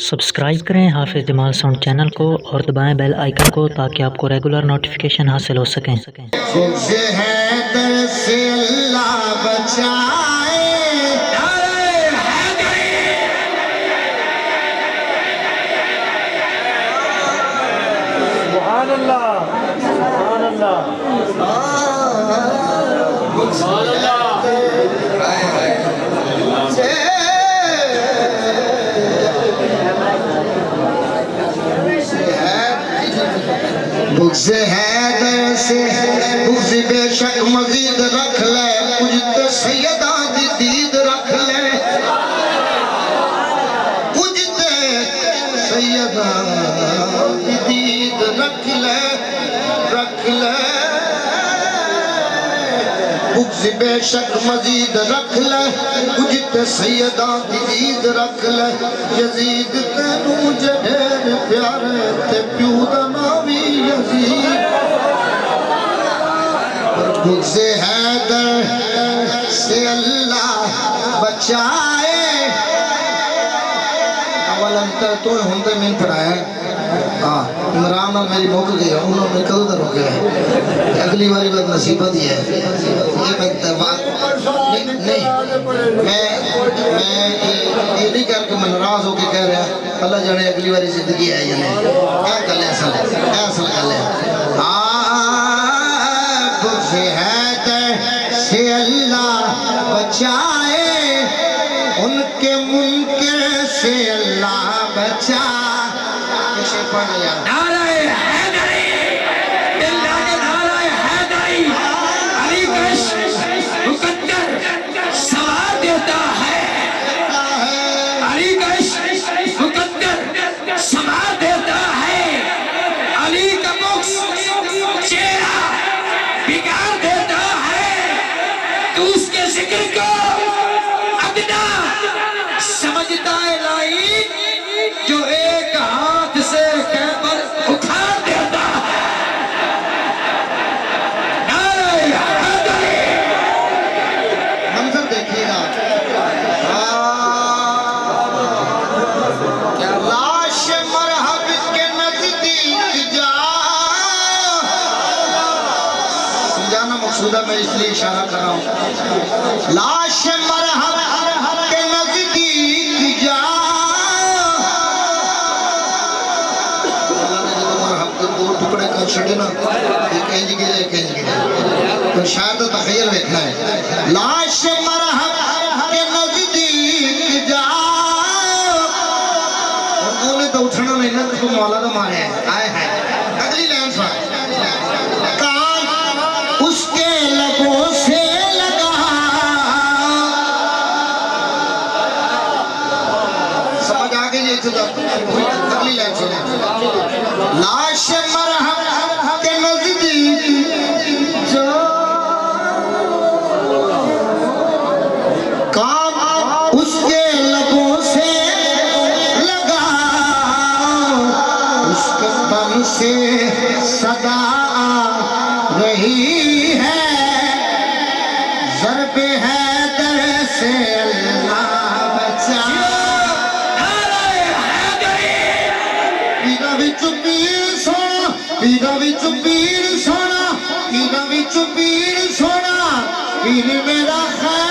Subscribe کریں حافظ جمال sound channel کو اور دبائیں بیل آئیکن کو تاکہ آپ کو ریگولر نوٹیفیکیشن حاصل ہو سکیں۔ مجھے حیدر سے اللہ بچائے، سبحان اللہ سبحان اللہ سبحان اللہ۔ بغض حیدر سے بغض بے شک مزید رکھ لے، کچھ تو سیدہ دی دید رکھ لے، کچھ تو سیدہ دی دید رکھ لے، رکھ لے۔ بغض بے شک مزید رکھ لے، کچھ تو سیدہ دی دید رکھ لے۔ یزید تینوں جہیر پیارے تے پیو دا نامی یزید۔ بغض حیدر سے اللہ بچائے۔ اولا تو ہندے میں پڑھایا ہے، عمران اور میری موقع گئی ہے، انہوں نے کدو در ہو گیا ہے، اگلی باری بات نصیبہ دی ہے۔ یہ میں یہ نہیں کر کے میں ناراض ہو کے کہہ رہا اللہ جانے اگلی باری زندگی ہے یا نہیں، اے گل اصل ہے، اے اصل گل ہے۔ بغض حیدر سے اللہ بچائے، ان کے منکر سے اللہ بچا۔ کسی پڑھ لیا نعرہ حیدری، اللہ کے نعرہ حیدری، علی کا عشق مقدر سوار دیتا ہے، علی کا عشق مقدر سوار دیتا ہے، علی کا بغض چہرہ بگاڑ دیتا ہے۔ تو اس کے ذکر کو ادنا سمجھتا ہے لائی، جو ایک ہاتھ سے خیبر اکھاڑ دیتا ہے۔ نعرہ حیدری۔ منظر دیکھیے گا، لاش مرحب کے نزدیک جا۔ سمجھانا مقصودہ میں اس لیے اشارہ کر رہا ہوں، لاش مرحب کے نزدیک جا۔ اللہ نے جب مرحب کے دو ٹکڑے کر چھڑے نا، ایک انج گرے ایک انج گرے، تو شاید تخیل بیٹھنا ہے۔ لاش مرحب کے نزدیک جا، اور انہیں تو اٹھنا نہیں نا، تو مولا تو مارے ہیں، آئے ہیں۔ اگلی لائن سوائے، کان اس کے لبوں سے لگا۔ سمجھ آگئی یہ اتنا، اگلی لائن سوائے، لاش مرحب کے نزدیک جا، کام اس کے لبوں سے لگا، اس کے تن سے صدا آ رہی ہے، ضرب حیدر سے اللہ بچا۔ پیرا وچ پیر سونا، پیرا وچ پیر سونا، پیرا وچ پیر سونا، پیر میرا خیر